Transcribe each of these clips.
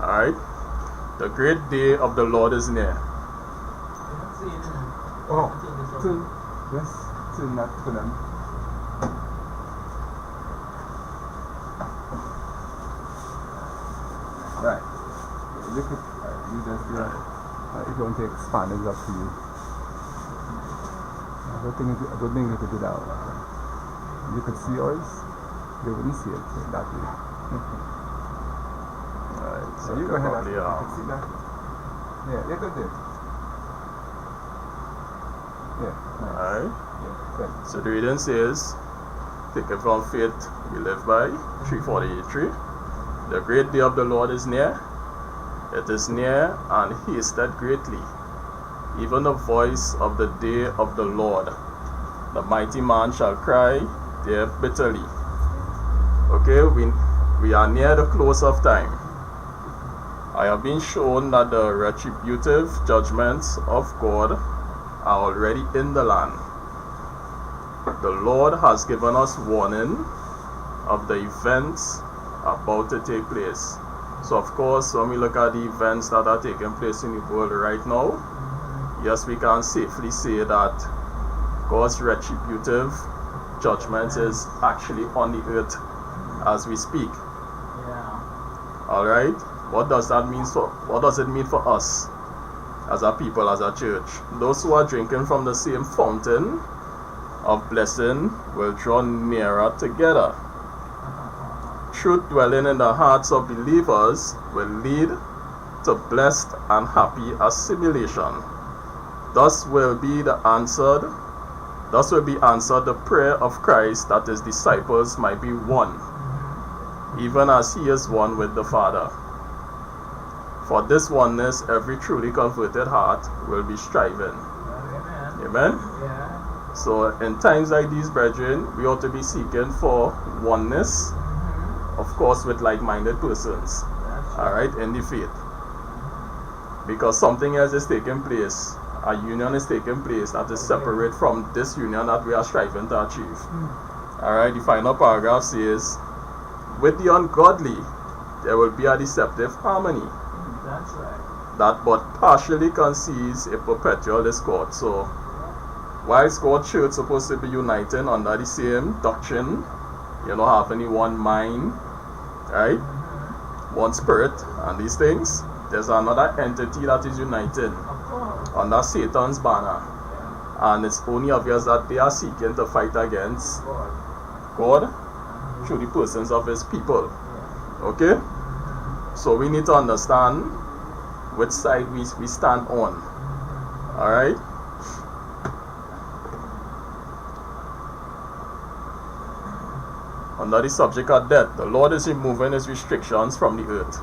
Alright? The great day of the Lord is near. Oh, yes, not for them. Right. You could, you just, if you want to expand, it's up to you. I don't think you could do that. You could see yours, they wouldn't see it that way. Alright, so you go ahead. probably, You can see that. Yeah, you could do it. Yeah. Nice. Alright. Yeah, good. So the reading says, taken from faith we live by, 3:43. The great day of the Lord is near. It is near and hasted greatly. Even the voice of the day of the Lord. The mighty man shall cry there bitterly. Okay, we are near the close of time. I have been shown that the retributive judgments of God are already in the land. The Lord has given us warning of the events about to take place. So of course, when we look at the events that are taking place in the world right now, yes, we can safely say that God's retributive judgment is actually on the earth as we speak. Alright? What does it mean for us as a people, as a church? Those who are drinking from the same fountain of blessing will draw nearer together. Truth dwelling in the hearts of believers will lead to blessed and happy assimilation. Thus will be answered the prayer of Christ that his disciples might be one, even as he is one with the Father. For this oneness, every truly converted heart will be striving. Amen? Yeah. So in times like these, brethren, we ought to be seeking for oneness, of course with like-minded persons, alright, in the faith. Because something else is taking place. A union is taking place that is separate from this union that we are striving to achieve. Alright, the final paragraph says, with the ungodly, there will be a deceptive harmony. That's right. That but partially conceals a perpetual discord. So, whilst God's church is supposed to be uniting under the same doctrine, having one mind, right? One spirit, and these things, there's another entity that is united under Satan's banner. And it's only obvious that they are seeking to fight against God through the persons of his people. Okay? So we need to understand which side we stand on. Alright? Under the subject of death, the Lord is removing his restrictions from the earth.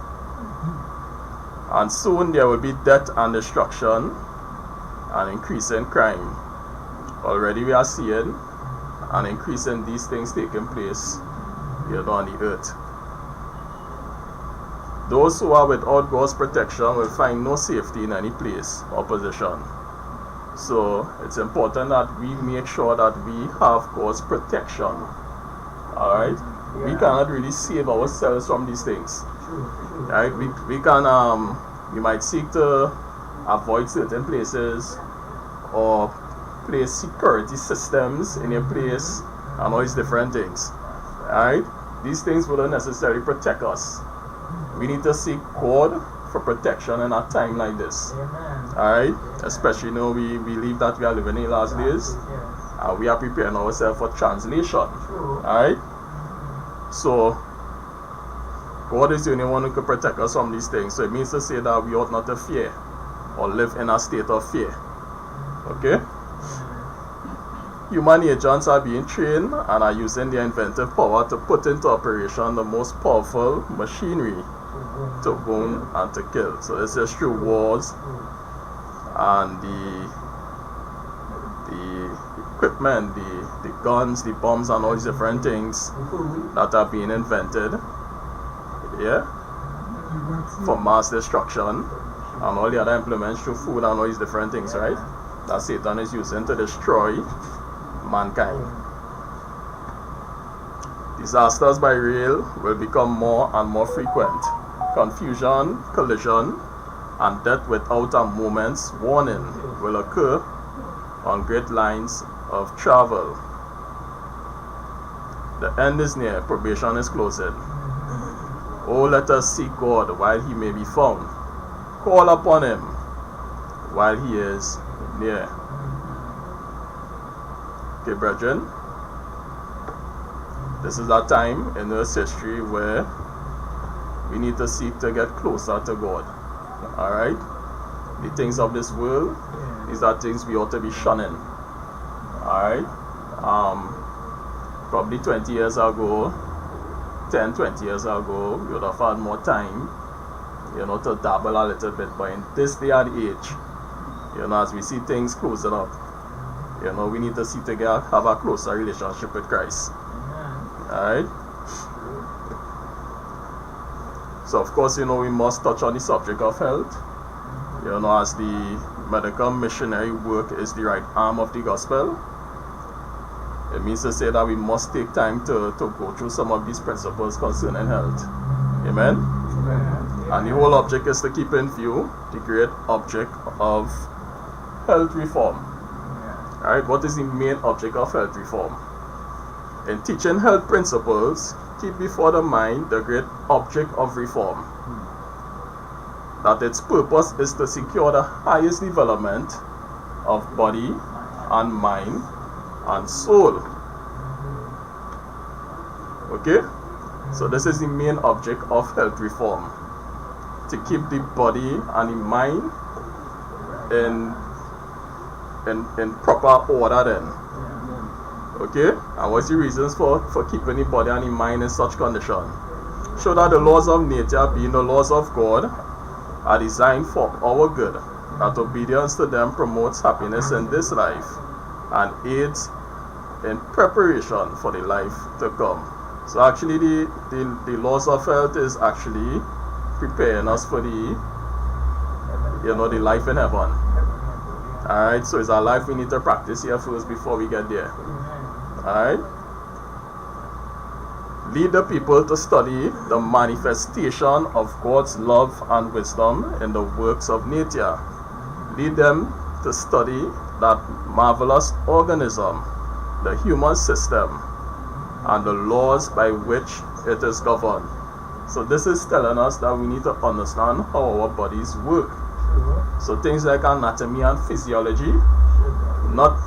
And soon there will be death and destruction and increase in crime. Already we are seeing an increase in these things taking place on the earth. Those who are without God's protection will find no safety in any place or position. So it's important that we make sure that we have God's protection. Alright? Yeah. We cannot really save ourselves from these things. Right? We can we might seek to avoid certain places or place security systems in a place and all these different things. Alright? These things wouldn't necessarily protect us. We need to seek God for protection in a time like this. Alright? Especially we believe that we are living in the last days. And we are preparing ourselves for translation. Alright? So God is the only one who can protect us from these things. So it means to say that we ought not to fear or live in a state of fear. Okay? Human agents are being trained and are using their inventive power to put into operation the most powerful machinery to wound and to kill. So this is through wars and the equipment, the guns, the bombs and all these different things that are being invented, for mass destruction and all the other implements through food and all these different things, right? That Satan is using to destroy mankind. Disasters by rail will become more and more frequent. confusion, collision, and death without a moment's warning will occur on great lines of travel. The end is near, probation is closing. Oh, let us seek God while he may be found. Call upon him while he is near. Okay, brethren, this is a time in Earth's history where we need to seek to get closer to God. Alright? The things of this world, these are things we ought to be shunning. Alright? Probably 20 years ago, 10, 20 years ago, we would have had more time, to dabble a little bit. But in this day and age, as we see things closing up, we need to seek to have a closer relationship with Christ. Alright? So of course, we must touch on the subject of health. As the medical missionary work is the right arm of the gospel. It means to say that we must take time to go through some of these principles concerning health. Amen? Amen. And the whole object is to keep in view the great object of health reform. Alright, what is the main object of health reform? In teaching health principles, keep before the mind the great object of reform. That its purpose is to secure the highest development of body and mind and soul. Okay? So this is the main object of health reform. To keep the body and the mind in proper order then. Okay? And what's the reasons for keeping the body and the mind in such condition? Show that the laws of nature, being the laws of God, are designed for our good. That obedience to them promotes happiness in this life and aids in preparation for the life to come. So actually the laws of health is actually preparing us for the life in heaven. Alright, so it's a life we need to practice here first before we get there. Alright? Lead the people to study the manifestation of God's love and wisdom in the works of nature. Lead them to study that marvelous organism, the human system, and the laws by which it is governed. So this is telling us that we need to understand how our bodies work. So things like anatomy and physiology, not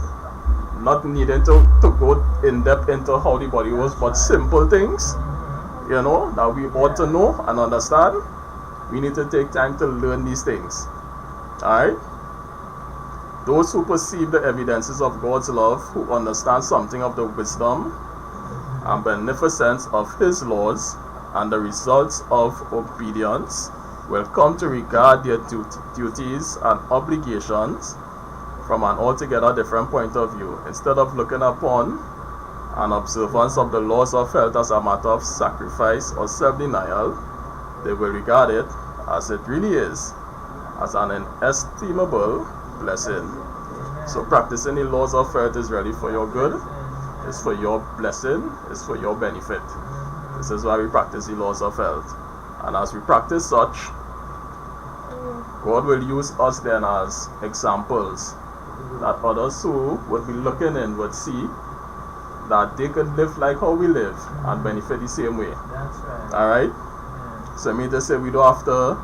needing to go in depth into how the body works, but simple things, that we ought to know and understand. We need to take time to learn these things. Alright? Those who perceive the evidences of God's love, who understand something of the wisdom and beneficence of His laws and the results of obedience, will come to regard their duties and obligations from an altogether different point of view. Instead of looking upon an observance of the laws of health as a matter of sacrifice or self-denial, they will regard it as it really is, as an inestimable blessing. So practicing the laws of health is really for your good, it's for your blessing, it's for your benefit. This is why we practice the laws of health. And as we practice such, God will use us then as examples that others who would be looking in would see that they could live like how we live and benefit the same way. That's right. Alright? Yeah. So I mean to say we don't have to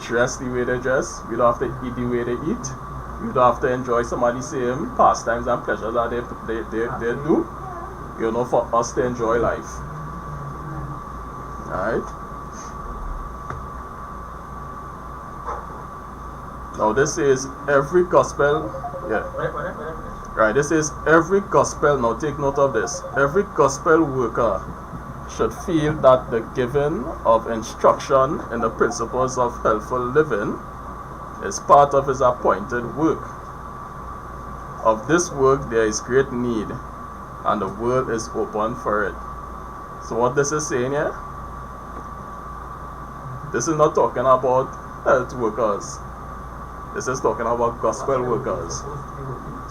dress the way they dress, we don't have to eat the way they eat, we don't have to enjoy some of the same pastimes and pleasures that they do, for us to enjoy life. Alright? Now this is every gospel. Yeah. Right, this is every gospel. Now take note of this. Every gospel worker should feel that the giving of instruction in the principles of healthful living is part of his appointed work. Of this work there is great need, and the world is open for it. So what this is saying here? This is not talking about health workers. This is talking about gospel workers.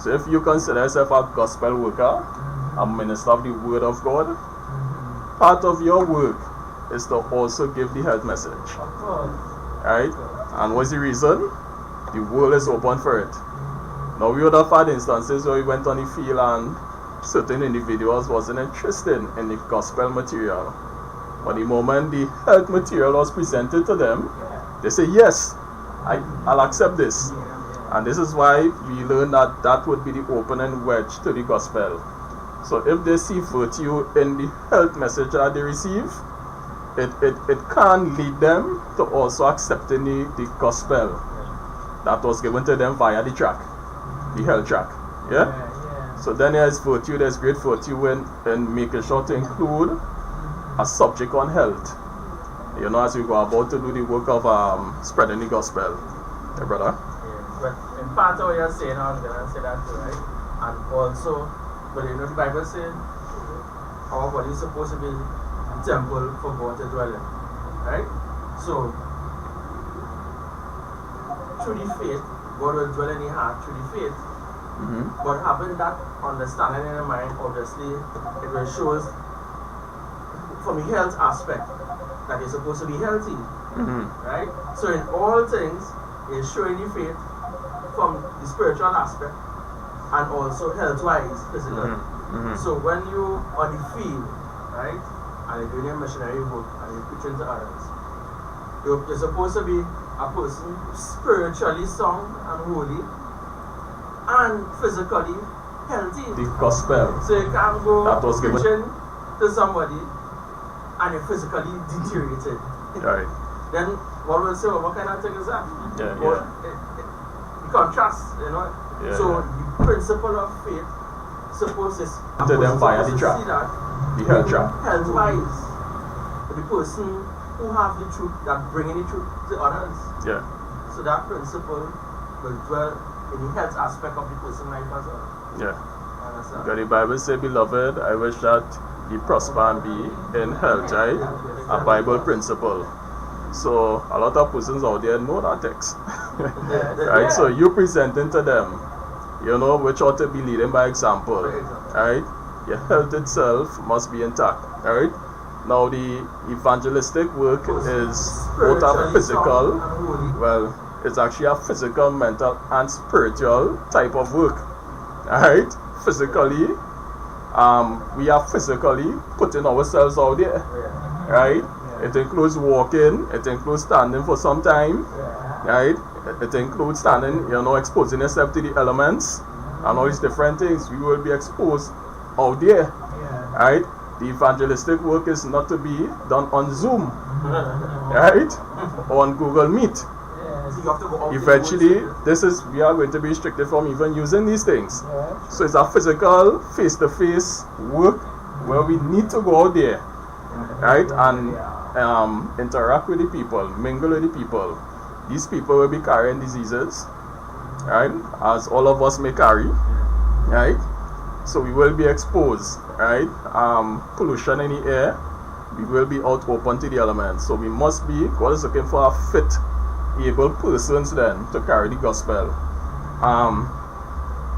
So if you consider yourself a gospel worker, a minister of the word of God, part of your work is to also give the health message. Of course. Right? And what's the reason? The world is open for it. Now we would have had instances where we went on the field and certain individuals wasn't interested in the gospel material. But the moment the health material was presented to them, they say, yes, I'll accept this. And this is why we learn that that would be the opening wedge to the gospel. So if they see virtue in the health message that they receive, it can lead them to also accepting the gospel that was given to them via the track, the health track. Yeah? So then there's virtue, there's great virtue in making sure to include a subject on health. You know, as we go about to do the work of spreading the gospel. Hey, brother? Yes, but in part of what you're saying, I'm going to say that too, right? And also, but you know, the Bible says our body is supposed to be the temple for God to dwell in, right? So, through the faith, God will dwell in the heart through the faith. But having that understanding in the mind, obviously, it will show us from the health aspect that you're supposed to be healthy, right? So in all things, it's showing the faith from the spiritual aspect and also health-wise, physically. So when you on the field, right, and you're doing your missionary work and you're preaching to others, you're supposed to be a person spiritually sound and holy and physically healthy. The gospel. So you can't go that was preaching to somebody and you're physically deteriorated. Right. Then what will say, well, what kind of thing is that? Yeah, well, the contrast, you know. Yeah, so the principle of faith supposed to them via the track, the health track. Health-wise, the person who have the truth, that bringing the truth to others. Yeah. So that principle will dwell in the health aspect of the person's life as well. Yeah. God, the Bible says, beloved, I wish that ye prosper and be in health, right? A Bible principle. So a lot of persons out there know that text. Right? So you presenting to them, you know, which ought to be leading by example. Right? Your health itself must be intact. Right? Now the evangelistic work is both a physical, well, it's actually a physical, mental and spiritual type of work. Alright? Physically, we are physically putting ourselves out there. Right? It includes walking, it includes standing for some time. Right? It includes standing, you know, exposing yourself to the elements and all these different things. We will be exposed out there. Right? The evangelistic work is not to be done on Zoom. Right? Or on Google Meet. Eventually, we are going to be restricted from even using these things. So it's a physical, face-to-face work where we need to go out there, right, and interact with the people, mingle with the people. These people will be carrying diseases, right, as all of us may carry, right. So we will be exposed, right. Pollution in the air, we will be out open to the elements. So we must be, God is looking for a fit, able persons then to carry the gospel.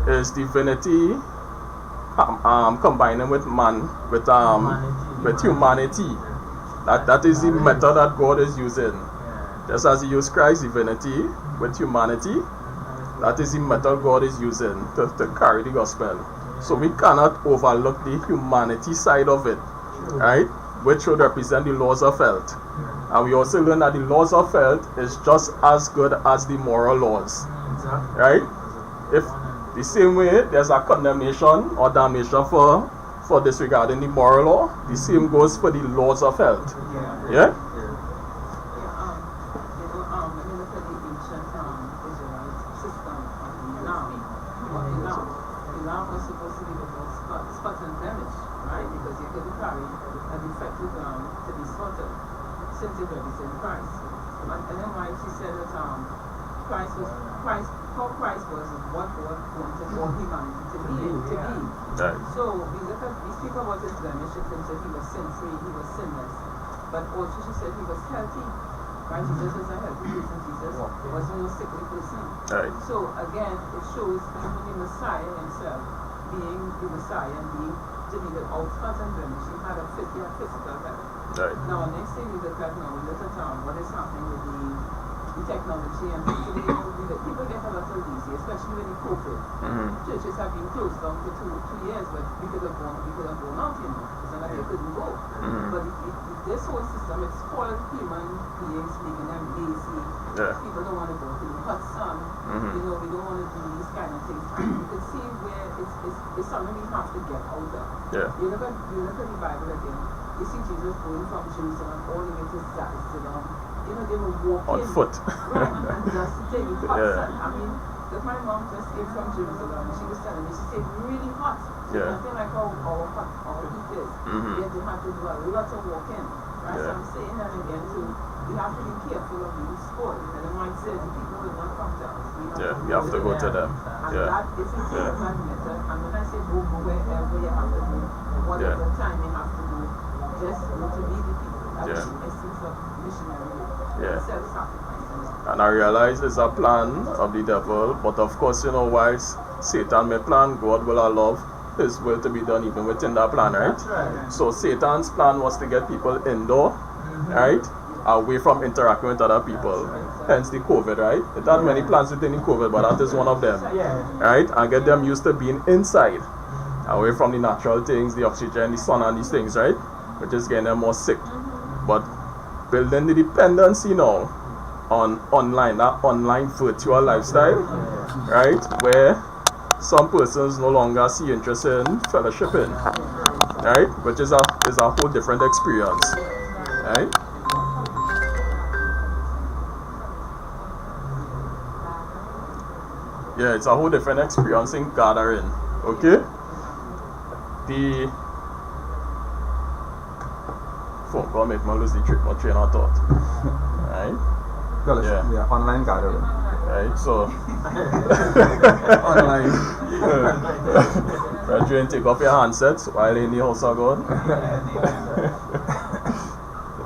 Is divinity combining with man, with humanity. That is the method that God is using. Just as He used Christ's divinity with humanity, that is the method God is using to carry the gospel. So we cannot overlook the humanity side of it, right? Which would represent the laws of health. And we also learn that the laws of health is just as good as the moral laws. Right? If the same way there's a condemnation or damnation for disregarding the moral law, the same goes for the laws of health. Yeah? Christ was what God wanted all humanity to be. Right. So we look at, we speak about his blemish, she said he was sin-free, he was sinless. But also she said he was healthy. Right? Jesus was a healthy person. Jesus was no sickly person. Right. So again, it shows even the Messiah himself being the Messiah and being delivered out front and blemish. He had physical health. Right. Now, next thing is that now we look at what is happening with the technology and people get a lot of easy, especially with the COVID. Churches have been closed down for two years, but we could have gone out, you know, it's not like they couldn't go. But this whole system, it's called human beings making them lazy. Yeah. People don't want to go to the hot sun. You know, we don't want to do these kind of things. And you can see where it's something we have to get out of. Yeah. You look at the Bible again. You see Jesus going from Jerusalem all the way to Zidon. You know, they were walking On foot. Right, and just taking hot Yeah. sun. I mean, if my mom just came from Jerusalem, she was telling me, she said really hot. Yeah. Nothing like how hot our heat is. Yet they have to do a lot of walking. Right? So Yeah. I'm saying that again too. We have to be careful of being sport. And the mind says the people will not come to us. We have to go to them. And Yeah. that is a Yeah. matter. And when I say go wherever you have to go, whatever time you have to go, just go to meet the people. That's Yeah. the essence of missionary. Yeah. Self-sacrifice. And I realize it's a plan of the devil, but of course, you know, whilst Satan may plan, God will allow his will to be done even within that plan, right? That's right. So Satan's plan was to get people indoor, right? Away from interacting with other people. Hence the COVID, right? It had many plans within the COVID, but that is one of them. Yeah. Right? And get them used to being inside. Away from the natural things, the oxygen, the sun and these things, right? Which is getting them more sick. But building the dependency now on online, that online virtual lifestyle, right? Where some persons no longer see interest in fellowshipping, right? Which is a whole different experience, right? Yeah, it's a whole different experience in gathering, okay? The phone call make me lose the train of thought, right? Fellowship, Yeah. yeah, online gathering. Right, so Online. Brethren, take off your handsets while in the house of God.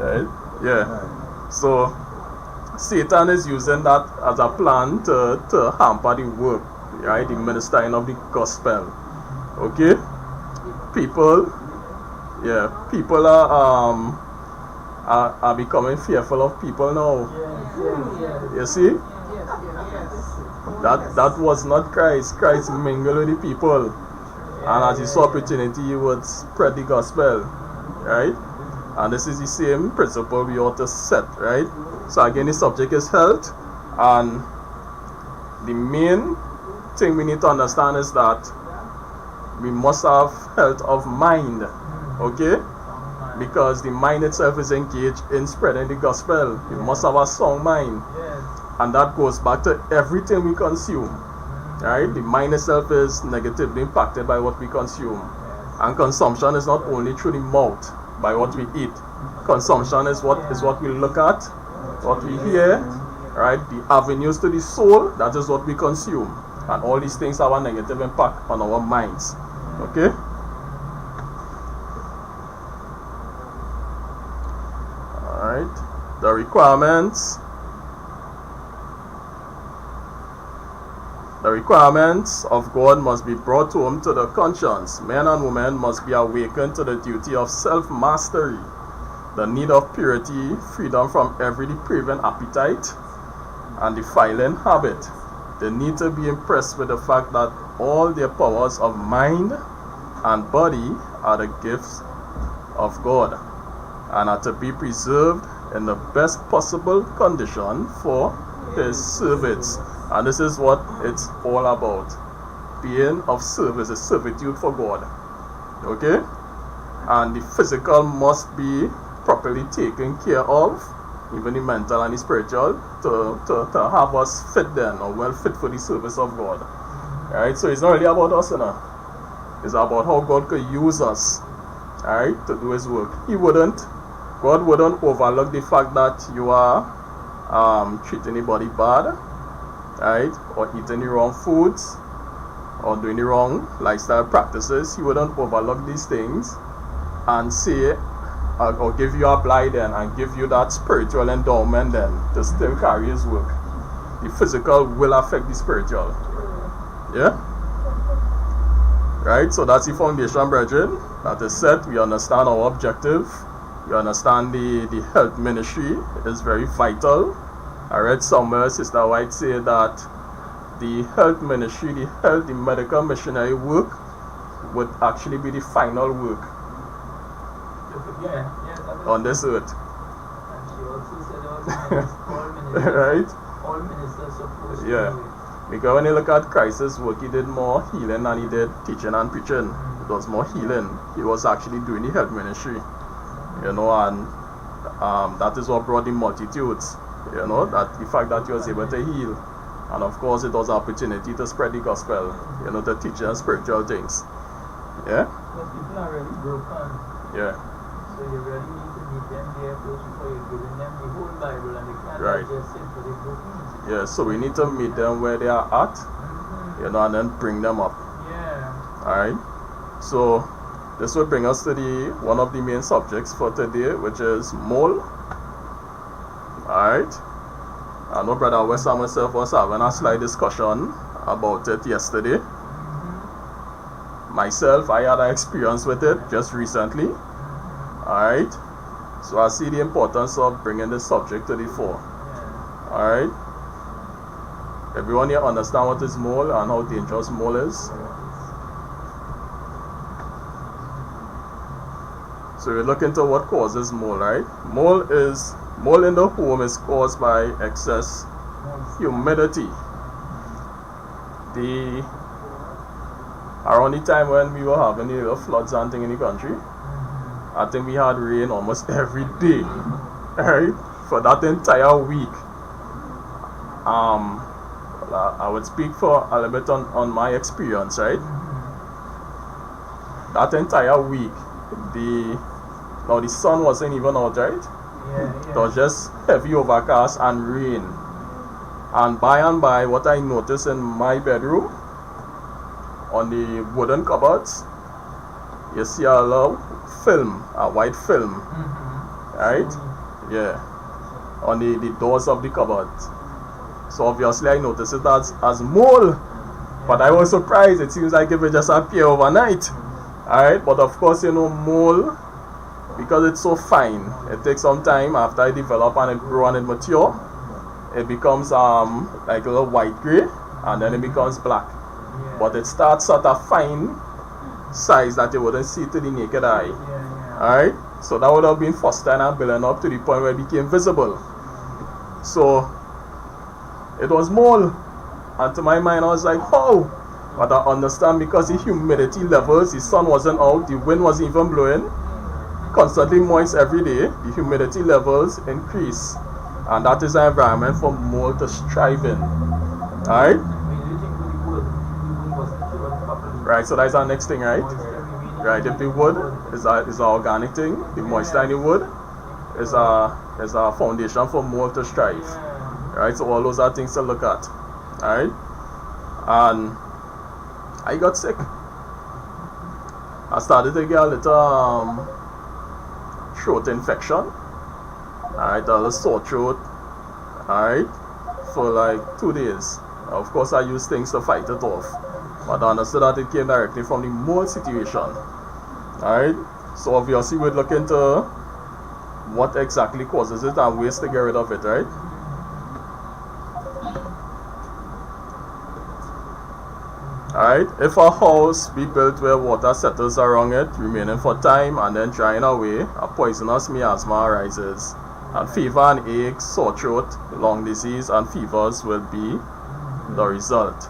Right? Yeah. So Satan is using that as a plan to hamper the work, right? The ministering of the gospel. Okay? People are becoming fearful of people now. You see? That was not Christ. Christ mingled with the people. And as he saw opportunity, he would spread the gospel. Right? And this is the same principle we ought to set, right? So again, the subject is health. And the main thing we need to understand is that we must have health of mind. Okay? Because the mind itself is engaged in spreading the gospel. We must have a sound mind. And that goes back to everything we consume. Right? The mind itself is negatively impacted by what we consume. And consumption is not only through the mouth, by what we eat. Consumption is what we look at, what we hear, right? The avenues to the soul, that is what we consume. And all these things have a negative impact on our minds. Okay? Alright. The requirements of God must be brought home to the conscience. Men and women must be awakened to the duty of self-mastery, the need of purity, freedom from every depraving appetite and defiling habit. They need to be impressed with the fact that all their powers of mind and body are the gifts of God and are to be preserved in the best possible condition for His service. And this is what it's all about. Being of service, a servitude for God. Okay? And the physical must be properly taken care of, even the mental and the spiritual, to have us fit then, or well fit for the service of God. Alright? So it's not really about us, you know. It's about how God could use us, alright, to do His work. God wouldn't overlook the fact that you are treating anybody bad, right, or eating the wrong foods, or doing the wrong lifestyle practices. He wouldn't overlook these things and say, or give you a blight then, and give you that spiritual endowment then, to still carry His work. The physical will affect the spiritual. Yeah? Right? So that's the foundation, brethren. That is set. We understand our objective. You understand the health ministry is very vital. I read somewhere Sister White say that the health ministry, the medical missionary work would actually be the final work on this earth. And she also said all ministers, Right? all ministers supposed to Yeah. do it. Because when you look at Christ's work, he did more healing than he did teaching and preaching. It was more healing. He was actually doing the health ministry. And that is what brought the multitudes. That the fact that he was able to heal. And of course, it was an opportunity to spread the gospel, to teach them spiritual things. Yeah? Because people are really broken. Yeah. So you really need to meet them there first before you're giving them the whole Bible, and they can't Right. just sit for the broken. Yeah, so we need to meet them where they are at, and then bring them up. Yeah. Alright? So, this will bring us to one of the main subjects for today, which is mole. Alright? I know Brother West and myself was having a slight discussion about it yesterday. Myself, I had an experience with it just recently. Alright? So I see the importance of bringing this subject to the fore. Alright? Everyone here understand what is mole and how dangerous mole is? So we look into what causes mole, right? Mole in the home is caused by excess humidity. Around the time when we were having the little floods and thing in the country, I think we had rain almost every day, right? For that entire week. I would speak for a little bit on my experience, right? That entire week, the sun wasn't even out, right? It was just heavy overcast and rain. And by, what I noticed in my bedroom, on the wooden cupboards, you see a little film, a white film, right? Yeah, on the doors of the cupboard. So obviously I noticed it as mole, but I was surprised. It seems like it would just appear overnight. Alright, but of course, mole, because it's so fine, it takes some time after it develop and it grow and it mature. It becomes like a little white gray, and then it becomes black. But it starts at a fine size that you wouldn't see to the naked eye. Alright, so that would have been fostering and building up to the point where it became visible. So it was mole, and to my mind I was like, oh, but I understand because the humidity levels, the sun wasn't out, the wind wasn't even blowing, constantly moist every day, the humidity levels increase, and that is an environment for mole to strive in. Alright? Right, so that's our next thing, right? Right, if the wood is an organic thing, the moisture in the wood is a foundation for mole to strive. Right, so all those are things to look at. Alright? And I got sick. I started to get a little throat infection. Alright, a little sore throat. Alright? For like 2 days. Of course I used things to fight it off. But I understood that it came directly from the mole situation. Alright? So obviously we'd look into what exactly causes it and ways to get rid of it, right? Alright, if a house be built where water settles around it, remaining for time and then drying away, a poisonous miasma arises, and fever and aches, sore throat, lung disease and fevers will be the result.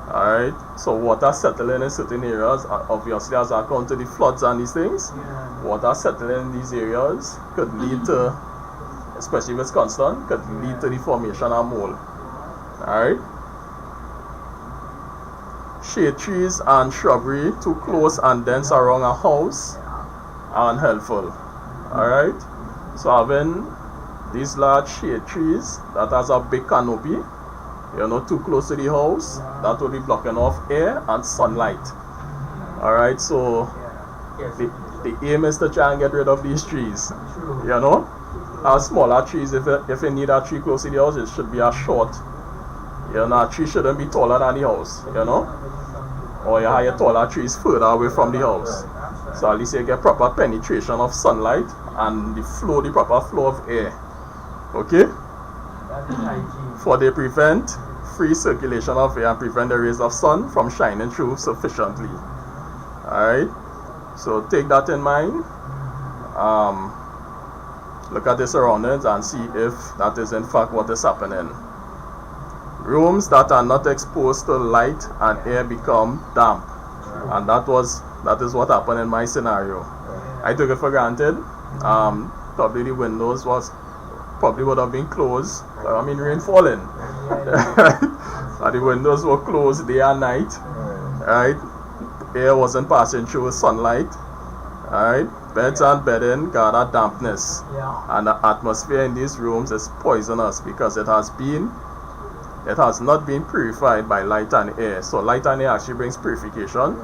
Alright, so water settling in certain areas, obviously as I come to the floods and these things, water settling in these areas could lead to, especially if it's constant, could lead to the formation of mole. Alright. Shade trees and shrubbery too close and dense around a house are unhelpful. Alright, so having these large shade trees that has a big canopy, too close to the house, that will be blocking off air and sunlight. Alright, so the aim is to try and get rid of these trees. Smaller trees, if you need a tree close to the house, it should be a short. A tree shouldn't be taller than the house, or you hire taller trees further away from the house. So at least you get proper penetration of sunlight and the proper flow of air. Okay? That is hygiene. For they prevent free circulation of air and prevent the rays of sun from shining through sufficiently. Alright? So take that in mind. Look at the surroundings and see if that is in fact what is happening. Rooms that are not exposed to light and air become damp. And that is what happened in my scenario. I took it for granted. Probably the windows would have been closed. I mean, rain falling. And the windows were closed day and night. Right? Air wasn't passing through sunlight. Right? Beds and bedding gather dampness. And the atmosphere in these rooms is poisonous because it has not been purified by light and air. So light and air actually brings purification.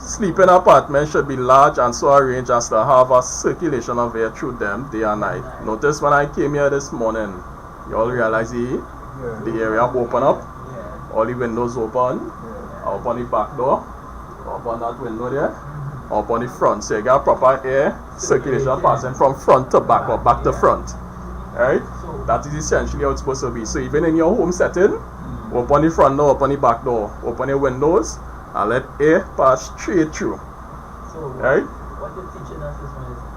Sleeping apartments should be large and so arranged as to have a circulation of air through them day and night. Notice when I came here this morning, you all realize the area open up, all the windows open, open the back door, open that window there, open the front. So you got proper air circulation passing from front to back or back to front. Right? That is essentially how it's supposed to be. So even in your home setting, open the front door, open the back door, open your windows, and let air pass straight through. So right? What you're teaching us is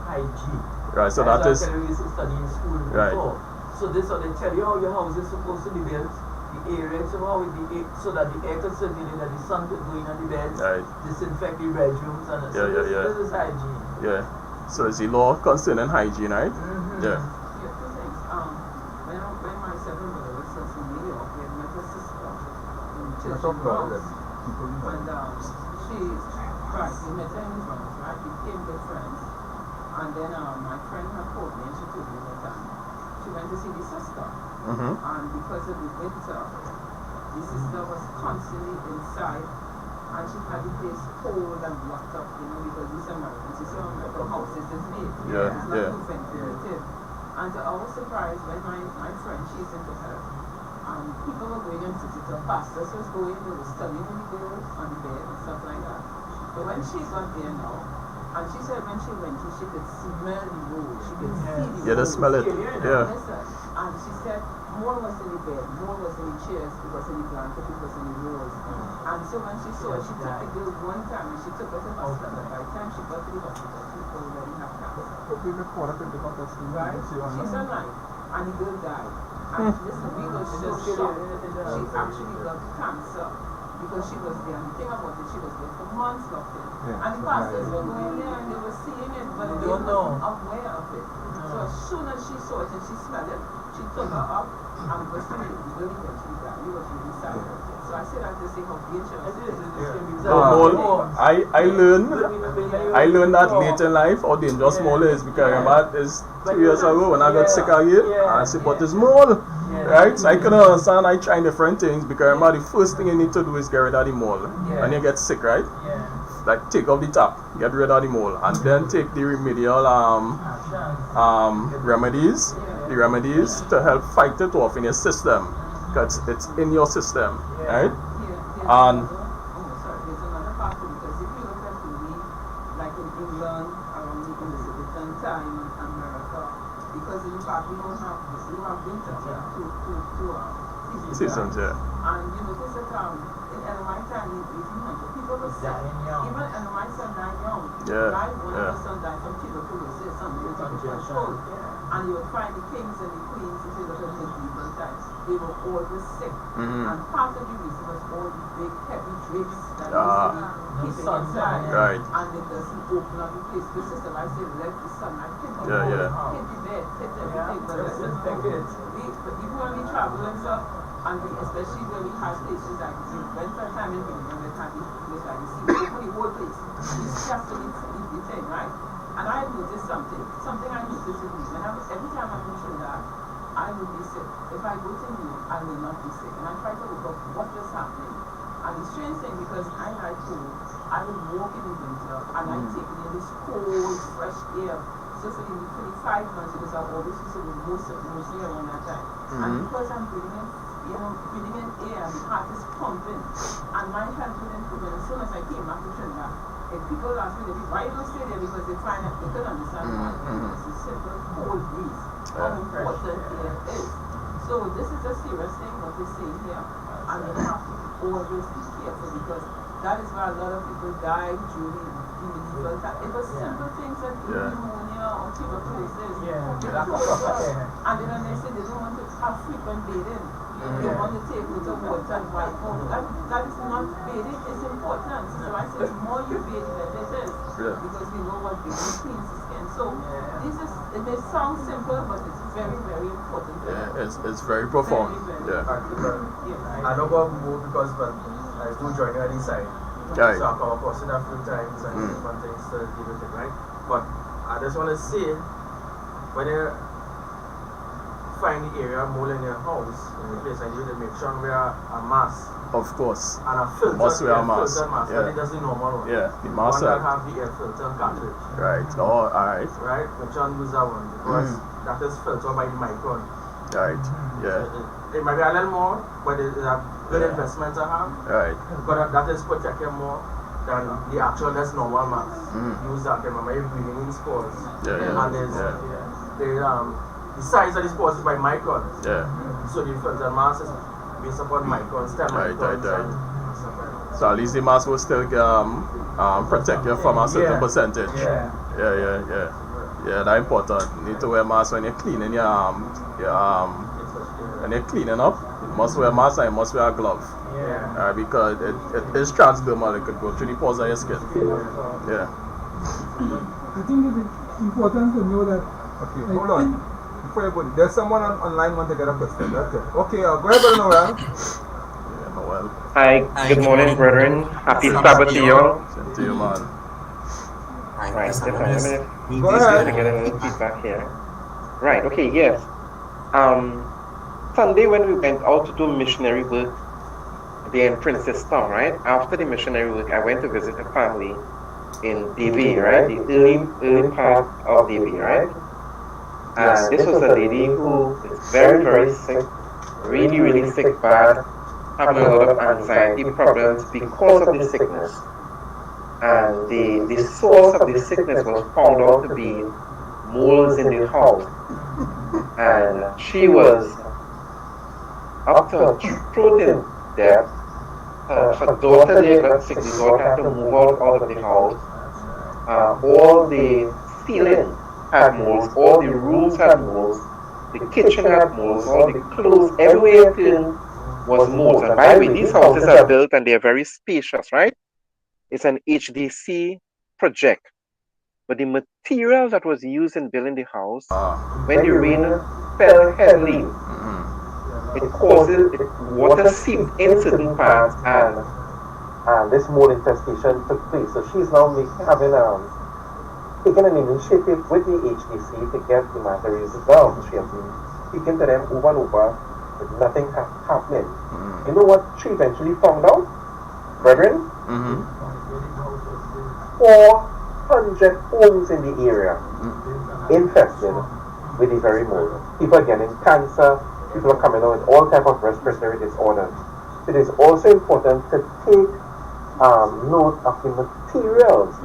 hygiene. Right, so that is we used to study in school right. before. So this what they tell you how your house is supposed to be built, the area somehow with the so that the air can circulate, that the sun could go in on the beds, right. disinfect the bedrooms and this is hygiene. Yeah. So it's the law concerning hygiene, right? Yeah. Two things. When my second brother was in New York, we had met a sister in Church. And we met her in his house, right? We became good friends. And then my friend had called me and she told me that she went to see the sister. And because of the winter, the sister was constantly inside and she had the place cold and locked up, because these Americans, you see how the houses is made. It's not too ventilated. And to our surprise, when my friend, she's into health, people were going and visiting. Pastors was going, they were studying with the girls on the bed and stuff like that. But when she got there now, and she said when she went, she could smell the road, she could see the road. They smell it. Yeah. And she said more was in the bed, more was in the chairs, it was in the blanket, it was in the rolls. And so when she saw it, she took the girl one time and she took her to the hospital. By the time she got to the hospital, she already had cancer. Right? She's alive. And the girl died. And listen, we were so shocked. She actually got cancer because she was there. And the thing about it, she was there for months locked in. And the pastors were going there and they were seeing it, but they weren't aware of it. So as soon as she saw it and she smelled it, she took her up and was to the girl eventually died. We was really sad about it. So I say that to say how dangerous it is. I learned that late in life how dangerous mold is, because I remember it's 2 years ago when I got sick again, and I said, but it's mold, right? So I couldn't understand. I tried different things, because I remember the first thing you need to do is get rid of the mold when you get sick, right? Like take off the tap, get rid of the mold, and then take the remedial remedies to help fight it off in your system, because it's in your system, right? And there's another factor, because if you look at the way, like in England, around the Elizabethan time in America, because in fact we don't have winter here, two seasons. And you notice that in my time in 1800, people were sick. Even in my son died young. One of his son died from tuberculosis, something control. And you would find the kings and the queens, if you look at medieval times, they were always sick. And part of the reason was all the big heavy drapes that used to be keeping inside. Right. And it doesn't open up the place. The system, I say, let the sunlight hit the wall, hit the bed, hit everything. But even when we travel and stuff, and especially when we have places like we went for a time in England, we had this place like this, we open the whole place. It's just the thing, right? And I noticed something I noticed with me. Every time I'm in Trinidad, I will be sick. If I go to New York, I will not be sick. And I try to look up what was happening. And the strange thing, because I like cold, I would walk in the winter and I take in this cold, fresh air. So for the 5 months, because I always used to be mostly around that time. And because I'm breathing in air, and the heart is pumping, and my health will improve. And as soon as I came back to Trinidad, if people ask me, why you don't stay there? Because they find that they can understand why. It's a simple cold breeze. How important air is. So this is a serious thing what they're saying here. And they have to always be careful because that is why a lot of people die during the medieval time. It was simple things like pneumonia or tuberculosis. And then when they say they don't want to have frequent bathing, they want to take with the water and wipe out. That is not bathing, it's important. So I say the more you bathe, the better it is. Because we know what bathing cleans the skin. So this is, it may sound simple, but it's very, very important. It's very profound. I don't go move because I do join you on this side. Right. So I come across it a few times and different things to deal with it, right? But I just want to say, when you find the area mold in your house, in the place, and you need to make sure we wear a mask. Of course. And a filter. Must wear a mask. But it does the normal one. Yeah, the One mask. that have the air filter cartridge. Right. Oh, alright. Right? Make sure you use that one because that is filtered by the micron. Right. Yeah. It might be a little more, but it's a good investment to have. Right. Because that is protecting more than the actual just normal mask. Use that. Remember, you're breathing in spores. And there's the size of the spores is by micron. So the filter mask is based upon microns, 10 microns. So at least the mask will still protect you from a certain percentage. Yeah, that's important. You need to wear mask when you're cleaning when you're cleaning up. You must wear a mask and you must wear a glove. Because it is transdermal, it could go through the pores of your skin. I think it is important to know that. Okay, hold on. Before you go, there's someone online want to get a question. That's it. Okay, go ahead, Brother Noel. Noel. Hi, good morning, brethren. Happy Sabbath to you all. Same to you, man. Right, just a minute. Go ahead. To get a little feedback here. Right, okay, yes. Sunday when we went out to do missionary work there in Princess Town, right? After the missionary work, I went to visit a family in DV, right? The early part of DV, right? And this was a lady who is very, very sick, really sick, bad, having a lot of anxiety problems because of the sickness. And the source of the sickness was found out to be moles in the house. And she was up to her throat in death. Her daughter there got sick, the daughter had to move out of the house. All the ceiling had moles, all the rooms had moles, the kitchen had moles, all the clothes, everywhere was moles. And by the way, these houses are built and they're very spacious, right? It's an HDC project. But the material that was used in building the house, when the rain fell heavily, it causes water seeped in certain parts and this mold infestation took place. So she's now taken an initiative with the HDC to get the materials down. She has been speaking to them over and over, but nothing happening. You know what she eventually found out, brethren? 400 homes in the area infested with the very mold. People are getting cancer, people are coming out with all types of respiratory disorders. It is also important to take note of the materials.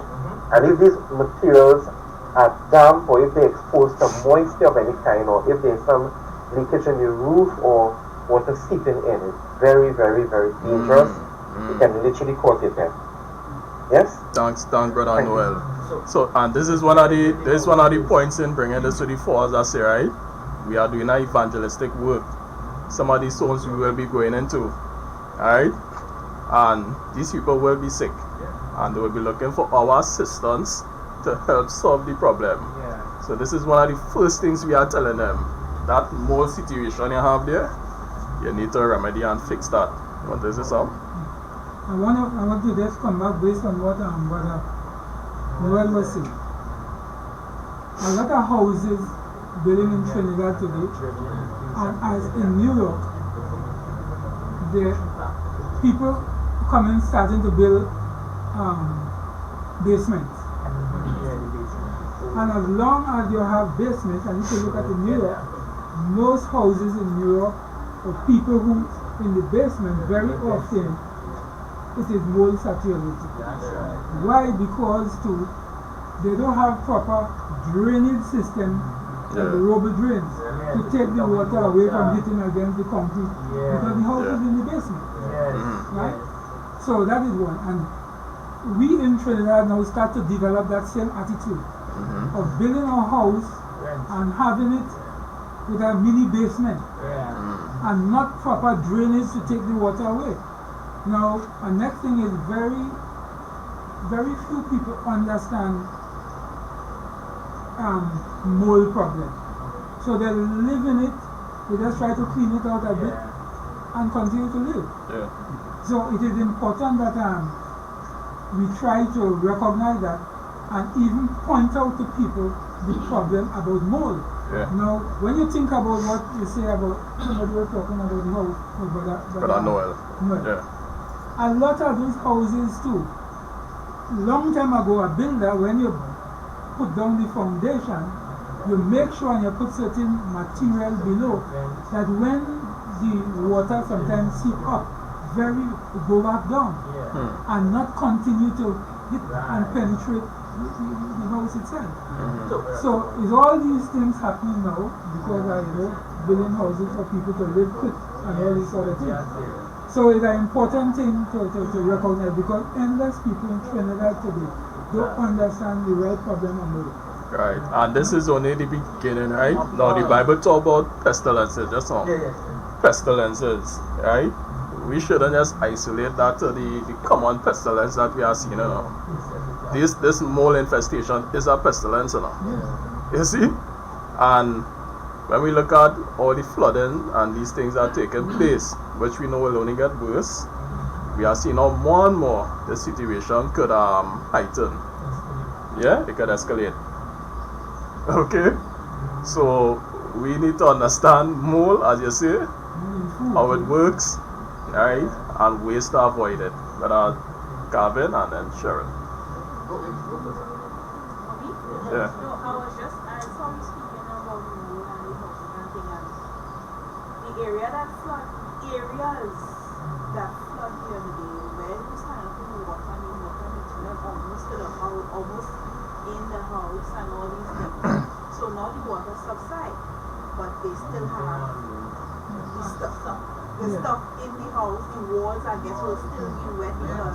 And if these materials are damp or if they're exposed to moisture of any kind or if there's some leakage in the roof or water seeping in, it's very, very, very dangerous. It can literally cause your death. Yes? Thanks, Brother Noel. So, and this is one of the points in bringing this to the fore, as I say, right? We are doing an evangelistic work. Some of these souls we will be going into, alright? And these people will be sick. And they will be looking for our assistance to help solve the problem. So this is one of the first things we are telling them. That mold situation you have there, you need to remedy and fix that. You want to say something? I want to just come back based on what Brother Noel was saying. A lot of houses building in Trinidad today, and as in New York, the people starting to build basements. And as long as you have basements, and if you look at New York, most houses in New York, or people who in the basement very often it is mold saturated. Why? Because they don't have proper drainage system, like the rubber drains, to take the water away from hitting against the concrete, because the house is in the basement. Right? So that is one. And we in Trinidad now start to develop that same attitude of building our house and having it with a mini basement and not proper drainage to take the water away. Now, the next thing is very few people understand mold problem. So they live in it, they just try to clean it out a bit and continue to live. So it is important that we try to recognize that and even point out to people the problem about mold. Now, when you think about what you say about somebody was talking about the house, But Noel. A lot of these houses too. Long time ago, a builder, when you put down the foundation, you make sure and you put certain material below that when the water sometimes seep up, go back down and not continue to hit and penetrate the house itself. So is all these things happening now because building houses for people to live quick and all these sort of things. So it's an important thing to recognize, because endless people in Trinidad today don't understand the real problem of mold. Right, and this is only the beginning, right? Now the Bible talk about pestilences, just some pestilences, right? We shouldn't just isolate that to the common pestilence that we are seeing now. This mold infestation is a pestilence now. You see? And when we look at all the flooding and these things that are taking place, which we know will only get worse, we are seeing now more and more the situation could heighten. It could escalate. Okay? So we need to understand mold, as you say, how it works, right? And ways to avoid it. Whether Calvin and then Sharon. Yeah. No, I was just, I saw you speaking about the mold and the houses and thing, and the areas that flood the other day, where you stand up in the water and the water reaching almost to the house, almost in the house and all these things. So now the water subside, but they still have the stuff in the house, the walls I guess will still be wet because,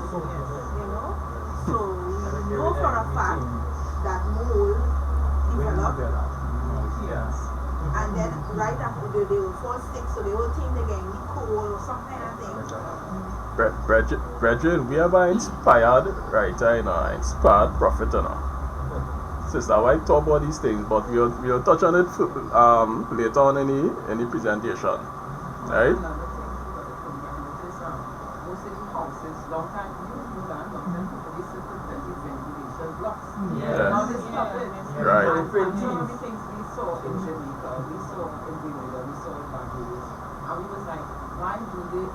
so we know for a fact that mold develop, and then right after they will fall sick, so they will think they're getting the cold or something, I think. Brethren, we have an inspired writer, inspired prophet, Sister, I talk about these things, but we'll touch on it later on in any presentation, right? Right. One of the things we saw in Jamaica, we saw in Grenada, we saw in Barbados, and we was like, why do they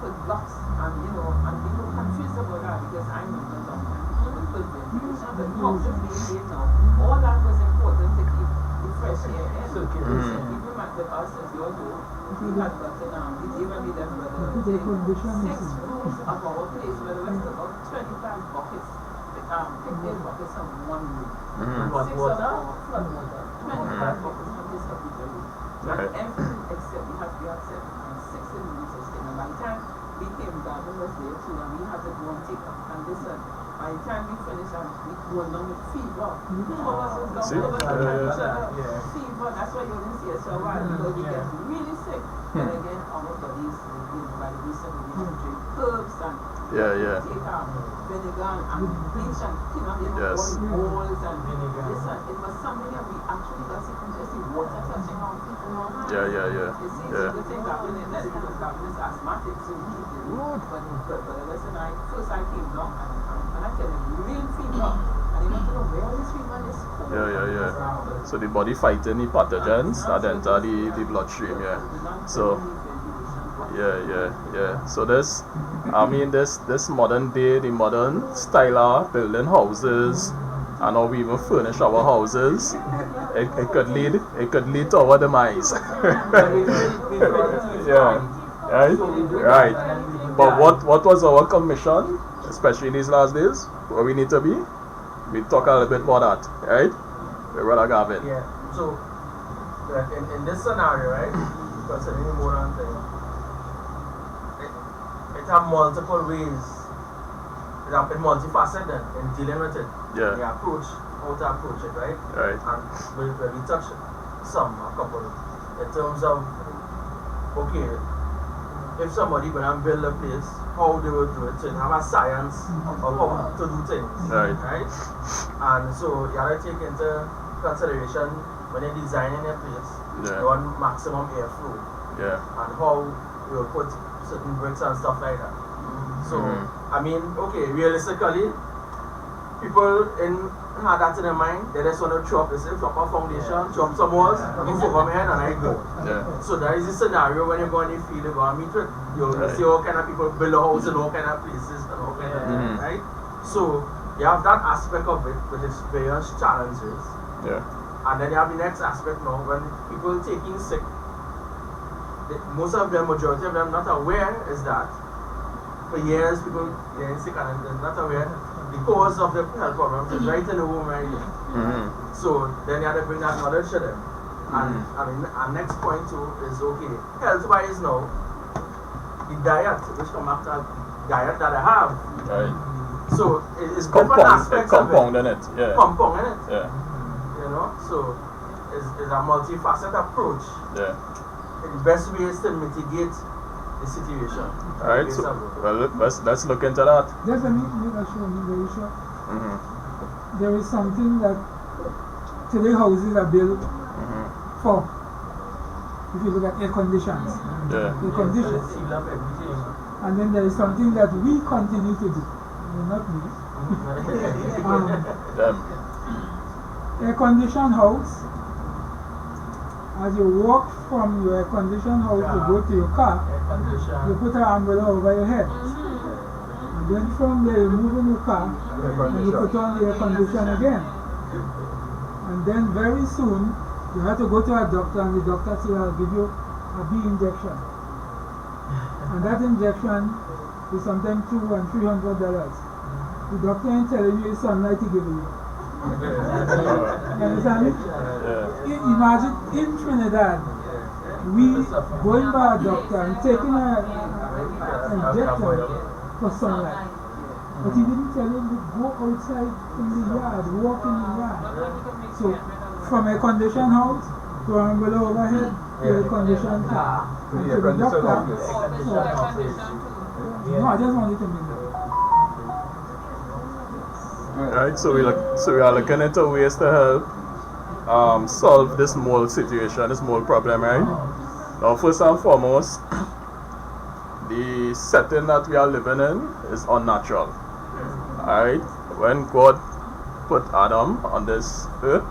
put blocks and we were confused about that, because I remember long time people put ventilation, but houses being made now, all that was important to keep the fresh air in. Even with us, as you all know, we had gotten, we even made them brother, 6 rooms of our place, where the rest about 25 buckets. 15 buckets of one room. 6 of flood water, 25 buckets of this of the room. And everything except we had 7 and 6 in the room system. And by the time we came, Gavin was there too, and we had to go and take up and listen. By the time we finished, we were down with fever. Two of us was down with fever. That's why you didn't see us for a while, because we get really sick. But again, our bodies, by the reason we need to drink herbs and take vinegar and bleach and clean up walls and listen, it was something that we actually got sick from just the water touching our feet and our hands. You see, so the thing that really is because Gavin is asthmatic, so we keep it rude. But listen, first I came down and I tell him, real fever. And he went to know where this fever is cold. So the body fighting the pathogens that enter the bloodstream, So So this modern day, the modern style of building houses and how we even furnish our houses, it could lead to our demise. Right. But what was our commission, especially in these last days, where we need to be? We talk a little bit about that, right? With Brother Gavin. Yeah. So in this scenario, right, considering the modern thing, it have multiple ways. It have been multifaceted in dealing with it. Yeah. The approach, how to approach it, right? Right. And we touch a couple, in terms of, okay, if somebody gonna build a place, how they will do it, so you have a science of how to do things, Right. And so you have to take into consideration when you're designing a place, Yeah. you want maximum airflow, Yeah. and how you will put certain bricks and stuff like that. So, I mean, okay, realistically, people had that in their mind, they just want to chop a foundation, chop some walls, move over my head, and I go. Yeah. So that is the scenario when you go in the field, you go and meet with, you'll Right. see all kind of people build a house in all kind of places and all kind of things, right? So you have that aspect of it with its various challenges. Yeah. And then you have the next aspect now when people taking sick. Most of them, majority of them, not aware is that for years people getting sick and they're not aware the cause of the health problems is right in the home right there. So then you have to bring that knowledge to them. And I mean, our next point too is okay, health-wise now, the diet, which come after the diet that I have. Right. So it's different aspects of it. Compound in it. Yeah. Compound in it. Yeah. You know, so it's a multifaceted approach. Yeah. The best way is to mitigate the situation. Alright, so let's look into that. Just let me make a show, very short. There is something that today houses are built for. If you look at air conditions, Yeah. air conditions. And then there is something that we continue to do. Not me. Them. Air conditioned house. As you walk from your air conditioned house to go to your car, you put an umbrella over your head. And then from there you move in your car and you put on the air condition again. And then very soon you have to go to a doctor and the doctor says, I'll give you a B injection. And that injection is sometimes $200 and $300. The doctor ain't telling you it's sunlight to give you. You understand me? Yeah. Imagine in Trinidad, we going by a doctor and taking an injection for sunlight. But he didn't tell him to go outside in the yard, walk in the yard. So, from a conditioned house to an umbrella overhead to a conditioned car. And to the doctor. No, I just wanted to make that. Right, so we are looking into ways to help solve this mold situation, this mold problem, right? Now, first and foremost, the setting that we are living in is unnatural. Alright, when God put Adam on this earth,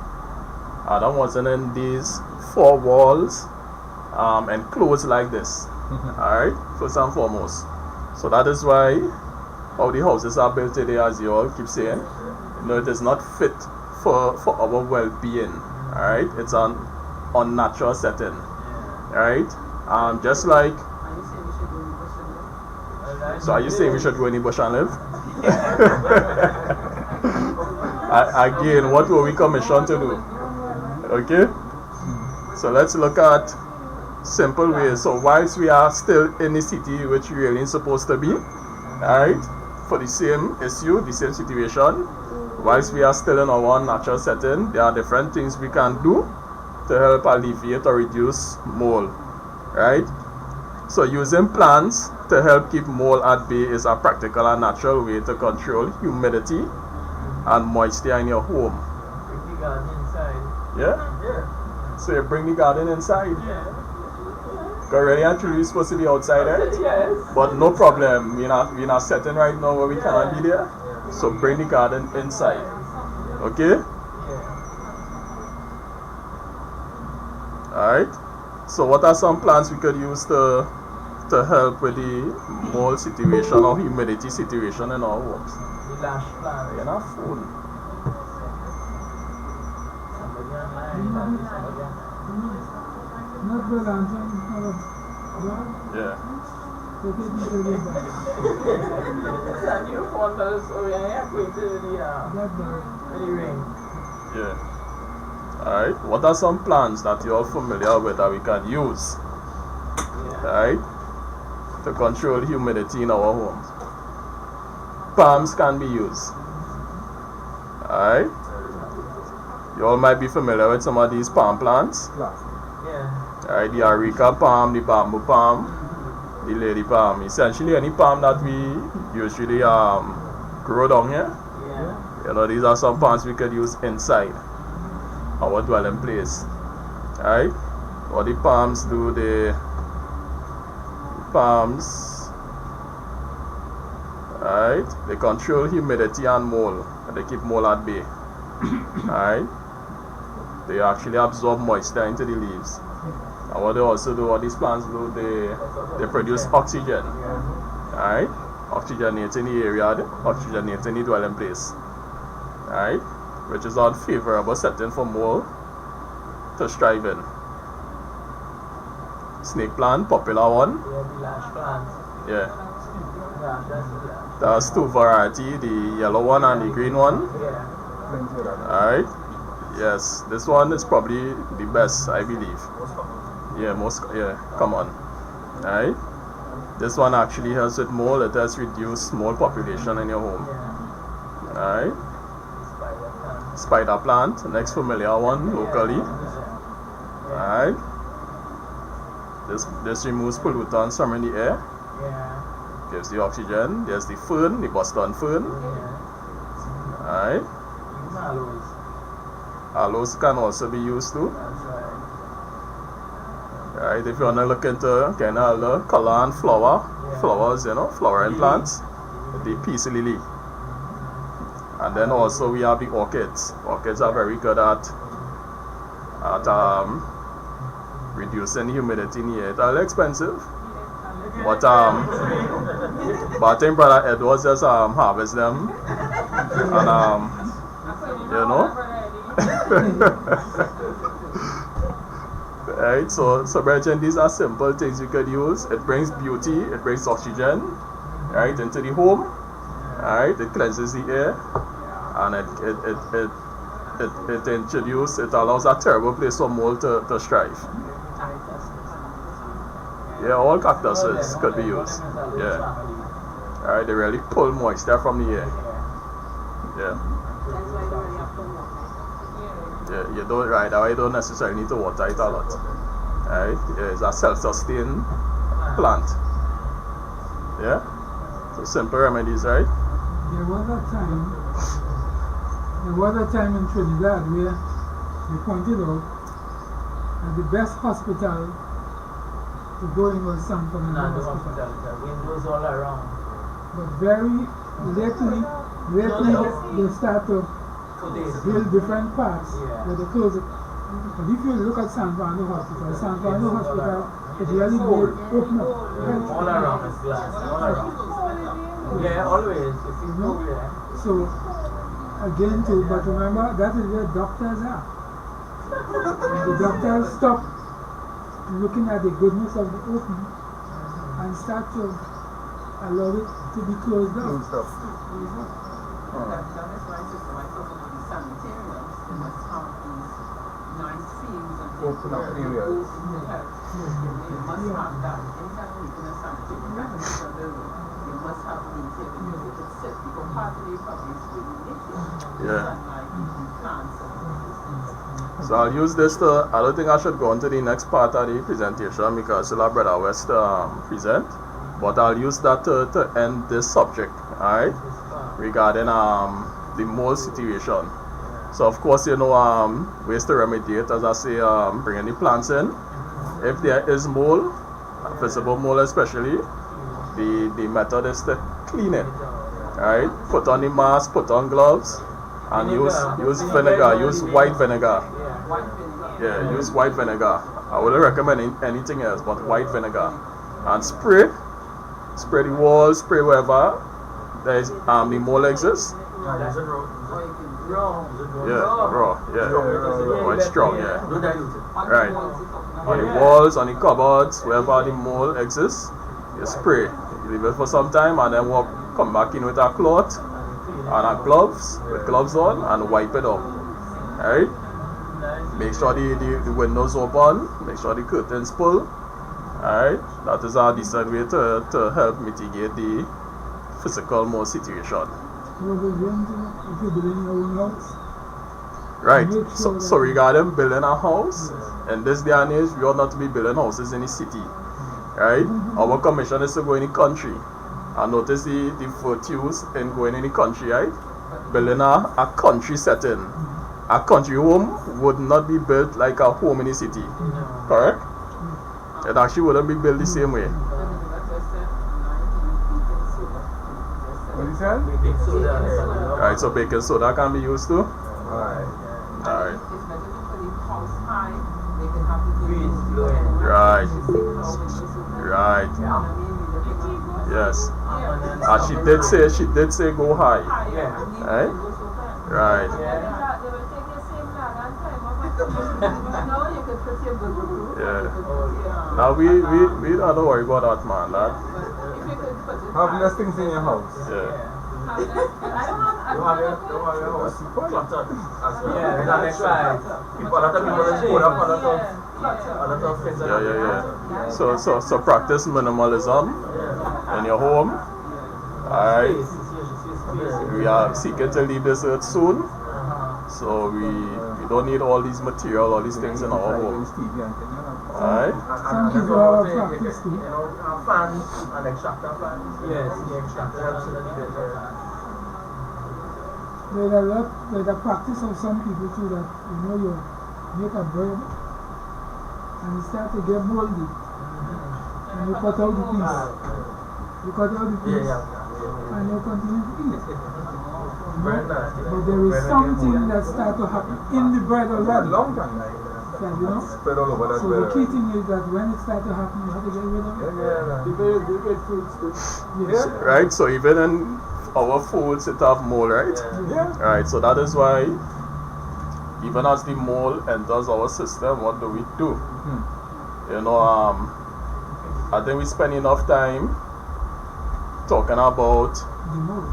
Adam wasn't in these four walls enclosed like this. Alright, first and foremost. So that is why how the houses are built today, as you all keep saying, you know, it is not fit for our well-being. Alright, it's an unnatural setting. Alright, just like. So are you saying we should go in the bush and live? Again, what were we commissioned to do? Okay, so let's look at simple ways. So whilst we are still in the city, which we really ain't supposed to be, alright, for the same issue, the same situation, whilst we are still in our natural setting, there are different things we can do to help alleviate or reduce mold, right? So using plants to help keep mold at bay is a practical and natural way to control humidity and moisture in your home. Bring the garden inside. Yeah? Yeah. So you bring the garden inside. Because really and truly it's supposed to be outside, right? Yes. But no problem, we're not setting right now where we cannot be there. So bring the garden inside. Okay? Alright. So what are some plants we could use to help with the mold situation or humidity situation in our homes? The lash plant. You're not food. Somebody online. Not the lantern. Yeah. Take it easy, get back. And you found us, so we are going to the Get back. ring. Yeah. Alright, what are some plans that you're familiar with that we can use? Alright? To control humidity in our homes. Palms can be used. Alright? You all might be familiar with some of these palm plants. Yeah. Alright, the areca palm, the bamboo palm, the lady palm. Essentially any palm that we usually grow down here. Yeah. You know, these are some palms we could use inside our dwelling place. Alright? What the palms do, the palms, alright, they control humidity and mold, and they keep mold at bay. Alright? They actually absorb moisture into the leaves. And what they also do, what these plants do, they produce oxygen. Alright? Oxygenating the area, oxygenating the dwelling place. Alright? Which is an favorable setting for mold to strive in. Snake plant, popular one. Yeah, the lash plant. Yeah. Yeah, that's the lash. There's two variety, the yellow one and the green one. Yeah. Alright. Yes, this one is probably the best, I believe. Yeah, come on. Alright. This one actually helps with mold. It has reduced mold population in your home. Yeah. Alright. Spider plant. Spider plant, next familiar one locally. Alright. This removes pollutants from in the air. Yeah. Gives the oxygen. There's the fern, the Boston fern. Yeah. Alright. Mallows. Aloes can also be used too. That's right. Right, if you want to look into kind of the color and flowers, you know, flowering plants, the peace lily. And then also we have the orchids. Orchids are very good at reducing the humidity in the air. It's a little expensive, but I think Brother Edwards just harvest them, and you know. Right, so brethren, these are simple things you could use. It brings beauty, it brings oxygen, right, into the home. Right, it cleanses the air, and it allows a terrible place for mold to strive. Yeah, all cactuses could be used. Yeah. Alright, they really pull moisture from the air. Yeah. Yeah, you don't you don't necessarily need to water it a lot. Right? Yeah, it's a self-sustained plant. Yeah? So simple remedies, right? There was a time in Trinidad where they pointed out that the best hospital to go in was San Fernando Not the Hospital. hospital. Windows all around. But very lately they start to build different parts where they close it. But if you look at San Fernando Hospital is really made open up. All around is glass. All around. Yeah, always. You know? So again too, but remember that is where doctors are. And the doctors stop looking at the goodness of the open and start to allow it to be closed down. That is why sister, I talk about the sanitariums, they must have these nice fields and Open up areas. They must have that. Anytime we open a sanitarium, that is a building. They must have things here because they could sit, because part of the public is really nature. Yeah. Sunlight, plants, and So I'll use this to, I don't think I should go on to the next part of the presentation because still have Brother West present. But I'll use that to end this subject, alright? Regarding the mold situation. So of course, you know, ways to remediate, as I say, bringing the plants in. If there is mold, visible mold especially, the method is to clean it. Alright? Put on the mask, put on gloves, and use vinegar, use white vinegar. Yeah, use white vinegar. I wouldn't recommend anything else but white vinegar. And spray the walls, spray wherever there is the mold exists. Raw. Quite strong, yeah. Don't dilute it. Right. On the walls, on the cupboards, wherever the mold exists, You spray. You leave it for some time and then come back in with a cloth and a gloves, with gloves on, and wipe it up. Alright? Make sure the windows open, make sure the curtains pull. Alright? That is a decent way to help mitigate the physical mold situation. If you build in your own house, Right. make sure So that- regarding building a house, in this day and age, we ought not to be building houses in the city. Right? Our commission is to go in the country. And notice the virtues in going in the country, right? Building a country setting. A country home would not be built like a home in the city. Correct? It actually wouldn't be built the same way. What you said? Baking soda and everything. Right, so baking soda can be used too. Alright. Alright. It's better to put the house high, they can have the Breeze breeze blowing. Right. Right. You know what I mean? Yes. Yeah. She did say go high. Yeah. Right? Right. No, you can put your boo-boo. Yeah. Now we don't worry about that, man. That, If you could put it Have high. less things in your house. yeah. You have your house cluttered as well. Yeah, that's right. People, a lot of people just put up a lot of things. Yeah. So practice minimalism in your home. Alright. We are seeking to leave this earth soon. So we don't need all these material, all these things in our home. Alright? Some people have a practice too. Fans and extractor fans. Yes. The extractor helps in the better. There's a practice of some people too that, you make a bread and it start to get moldy. And you cut out the piece. You cut out the piece and you continue to eat. Very nasty. But there is something that start to happen in the bread already. Long time. That, Spread all over that So the key thing is that when it starts to happen, you have to get rid of it. Yeah. fruits too. Yeah. Right? So even in our foods it have mold, right? Yeah. Right, so that is why even as the mold enters our system, what do we do? You know, I think we spend enough time talking about The mold.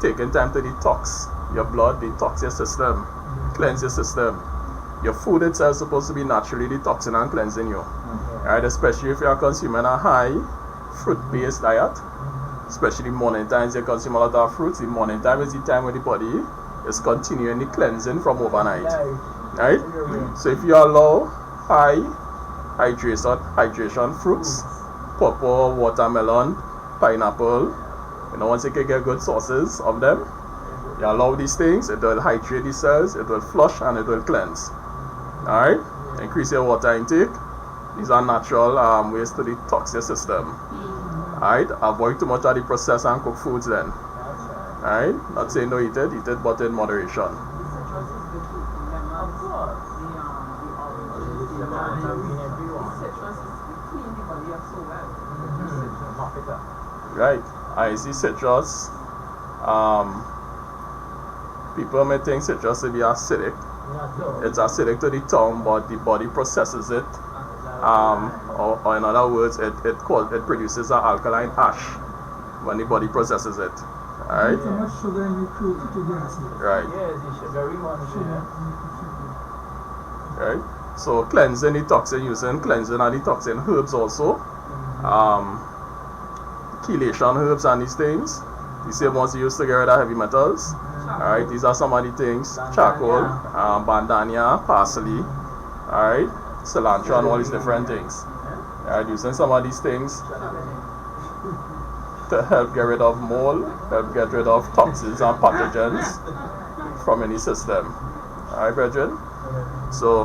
taking time to detox your blood, detox your system, cleanse your system. Your food itself is supposed to be naturally detoxing and cleansing you. Right, especially if you are consuming a high fruit-based diet. Especially morning times you consume a lot of fruits. The morning time is the time when the body is continuing the cleansing from overnight. Right? So if you allow high hydration fruits, pawpaw, watermelon, pineapple, once you can get good sources of them, you allow these things, it will hydrate the cells, it will flush and it will cleanse. Alright? Increase your water intake. These are natural ways to detox your system. Alright? Avoid too much of the processed and cooked foods then. Alright? Not saying no eat it, but in moderation. Right. I see citrus. People may think citrus to be acidic. It's acidic to the tongue, but the body processes it. Or in other words, it produces an alkaline ash when the body processes it. Alright? So much sugar in the fruit to get acid. Right. Yes, the sugary one. Right? So cleansing, detoxing, using cleansing and detoxing herbs also. Chelation herbs and these things. The same ones you use to get rid of heavy metals. Alright, these are some of the things. Charcoal, bandania, parsley, alright, cilantro and all these different things. Alright, using some of these things to help get rid of mold, help get rid of toxins and pathogens from any system. Alright, brethren? So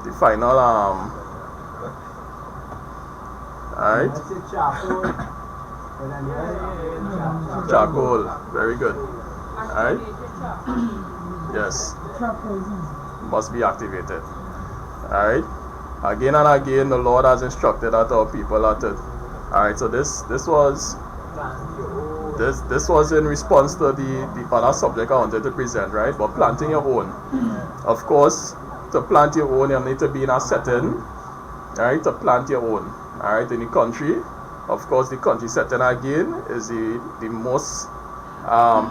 the final alright, charcoal, very good. Alright? Yes, Trap poison. must be activated. Alright? Again and again the Lord has instructed that our people are to. Alright, so this was in response to the other subject I wanted to present, right? But planting your own. Of course, to plant your own you need to be in a setting, right? To plant your own. Alright, in the country. Of course, the country setting again is the most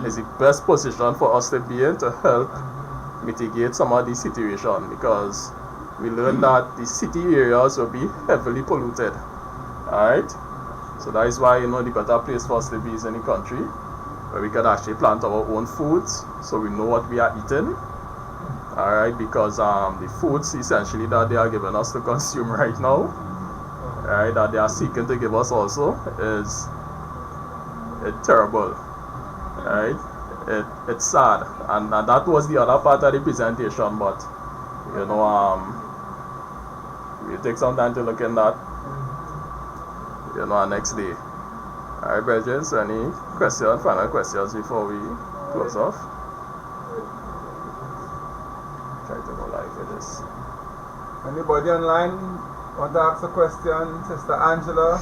is the best position for us to be in to help mitigate some of the situation, because we learned that the city areas will be heavily polluted. Alright, so that is why, you know, the better place for us to be is in the country, where we can actually plant our own foods, so we know what we are eating. Alright, because the foods essentially that they are giving us to consume right now, right, that they are seeking to give us also, is terrible. Right, it's sad, and that was the other part of the presentation. But you know, we take some time to look in that, you know, next day. Alright, brethren, so any questions, final questions before we close off? Try to go live with this. Anybody online want to ask a question? Sister Angela,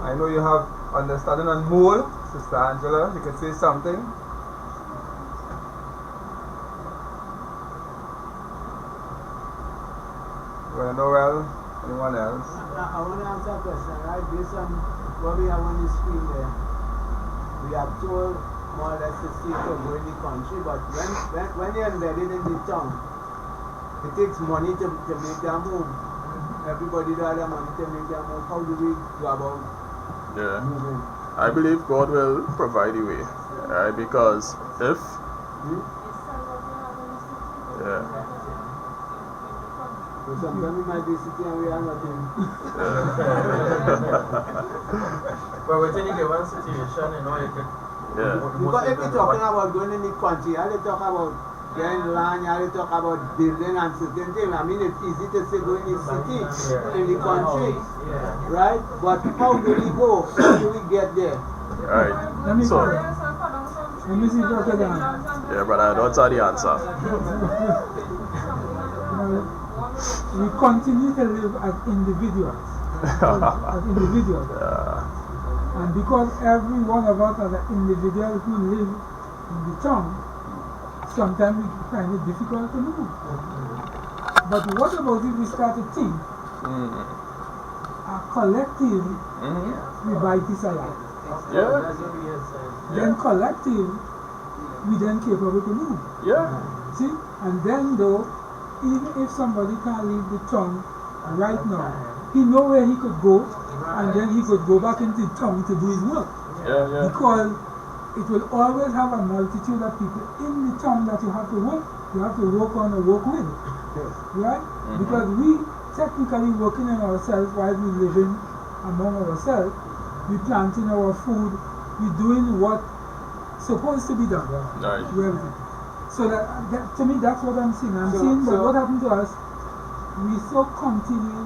I know you have understanding on mole. Sister Angela, you can say something. Well, Noel, anyone else? I want to answer a question, right? Based on what we have on the screen there, we have told more or less the state to go in the country, but when they're embedded in the town, it takes money to make them move. Everybody does have money to make them move. How do we go about moving? I believe God will provide a way, right? Because if So sometimes we might be sitting and we are nothing. But within a given situation, you know, you could. Because if you're talking about going in the country, you have to talk about getting land, you have to talk about building and certain things. I mean, it's easy to say go in the city, in the country, right? But how do we go? How do we get there? Alright, so let me see if I can answer. yeah, but I don't know the answer. We continue to live as individuals. And because every one of us as an individual who live in the town, sometimes we find it difficult to move. But what about if we start to think a collective revitalize? Then collective, we then capable to move. See? And then though, even if somebody can't leave the town right now, he know where he could go, and then he could go back into the town to do his work. Because it will always have a multitude of people in the town that you have to work on or work with. Right? Because we technically working on ourselves while we living among ourselves, we planting our food, we doing what supposed to be done. So that to me, that's what I'm seeing. I'm seeing that what happened to us, we so continue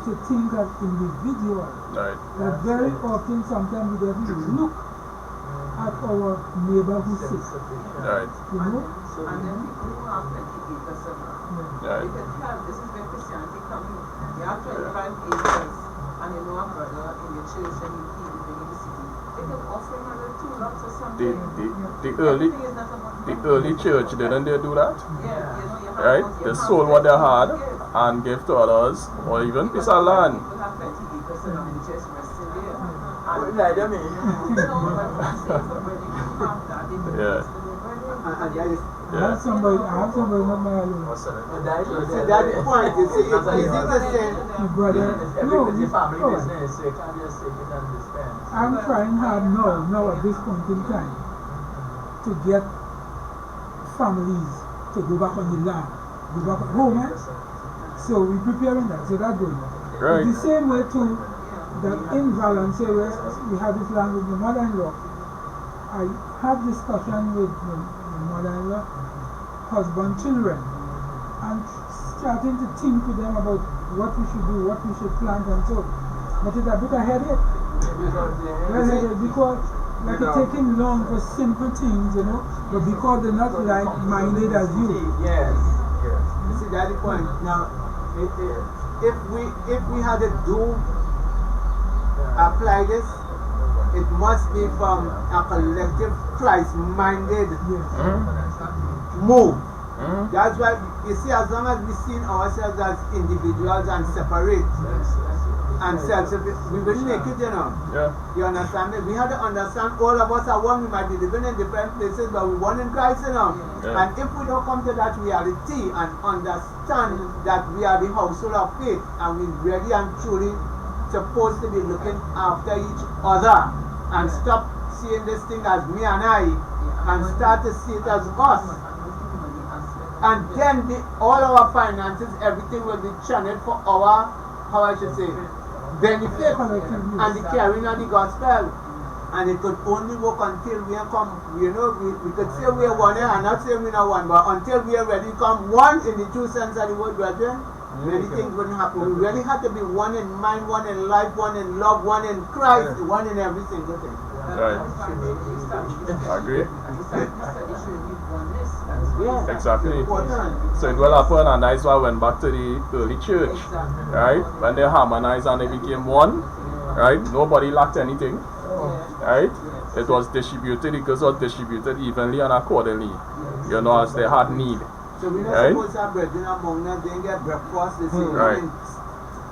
to think as individuals that very often, sometimes we don't look at our neighbor who's sick. You know? And then people who have 20 acres of land, they can have, this is where Christianity comes in. You have 25 acres, and you know a brother in your church and you keep living in the city. They can offer him another 2 lots or something. The early church, didn't they do that? Right? They sold what they had and gave to others, or even piece of land. People have 20 acres and the church resting there. And I have somebody not my alone. That's the point. You see, it's easy to say, brother, Everybody's family business, so you can't just take it and dispense. I'm trying hard now at this point in time, to get families to go back on the land, go back home. So we're preparing that, so that's going on. It's the same way too, that in Valencia, where we have this land with my mother-in-law, I have discussion with my mother-in-law, husband, children, and starting to think to them about what we should do, what we should plant and so. But it's a bit of headache. Because like it's taking long for simple things, you know, but because they're not like-minded as you. Yes. You see, that's the point. Now, if we had to apply this, it must be from a collective Christ-minded move. That's why, you see, as long as we see ourselves as individuals and separate, and we will make it, you know. Yeah. You understand me? We have to understand all of us are one. We might be living in different places, but we one in Christ, you know. Yeah. And if we don't come to that reality and understand that we are the household of faith and we really and truly supposed to be looking after each other and stop seeing this thing as me and I and start to see it as us. And then all our finances, everything will be channeled for our, how I should say, benefit and the carrying of the gospel. And it could only work until we come, you know, we could say we are one, and not say we are one, but until we are ready to come one in the true sense of the word, brethren, many things wouldn't happen. We really have to be one in mind, one in life, one in love, one in Christ, one in every single thing. Right. I agree. Yes. Exactly. Important. So it will happen, and that's why I went back to the early church, right? When they harmonized and they became one, right? Nobody lacked anything, right? It was distributed, because it was distributed evenly and accordingly, you know, as they had need. So we're not right? supposed to have brethren among them, they get breakfast, they say, Right.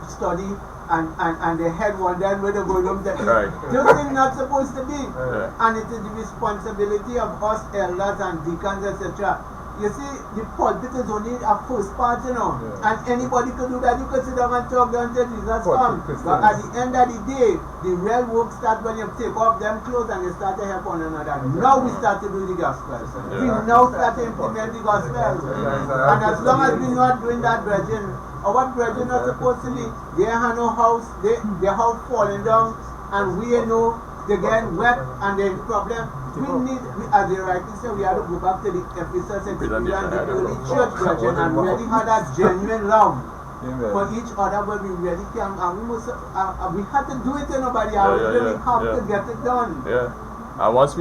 study, and they head one then with the volume that Right. those things not supposed to be. Yeah. And it is the responsibility of us elders and deacons, etc. You see, the pulpit is only a first part, you know. Yeah. And anybody could do that. You could sit down and talk until Jesus comes. Christians. But at the end of the day, the real work starts when you take off them clothes and you start to help one another. Now we start to do the gospel. We now start to implement the gospel. And as long as we're not doing that, brethren, our brethren are supposed to be, they have no house, their house falling down, and we know they get wet and there's problem. We need, as the writing said, we have to go back to the Ephesus and the early church, brethren, and really have that genuine love for each other where we really can. And we must, we have to do it to nobody else. We really have to get it done. Yeah. And once we